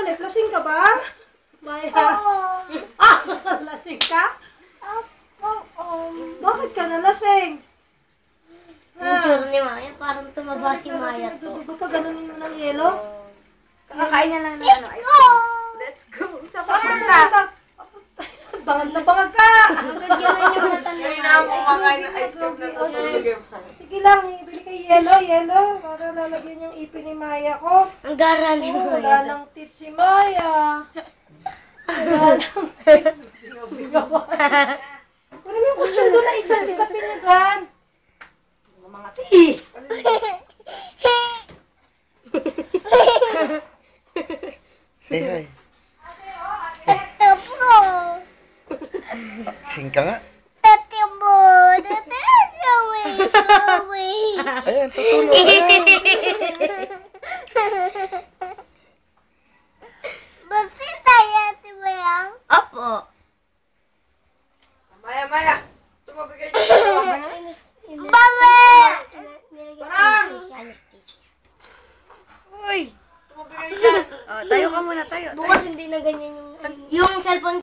ulit? Lasing ka ba? Maya? Ah! Lasing ka? Bakit ka nalasing? Yung tsura ni Maya, parang tumaba si Maya to. Dudugo pa, ganunin mo ng yelo? Kakakain na lang ng ano. Let's go! Saan ka punta? Bangag na bangag ka! Magagyaman yung mata ni Ngayon na ako Maya. kumakain ng ice cream na tutulog. Sige lang, ibili kay yelo, para lalagyan yung ipin ni Maya ko. Ang gara ni Oh, Maya. wala nang teeth si Maya. Wala nang teeth. Kunin mo yung kutsyon doon na isa pinagan. Mga teeth. Say hi. Tata po. Sing ka nga. Tata po. Tata po. Ayan, tutulog. Ayan. Bakit tayo si Maya? Opo. Maya! Tumabigay dito. Baba! Parang! Uy! Tumabigay dyan. Tayo ka muna, tayo. Bukas hindi na ganyan yung cellphone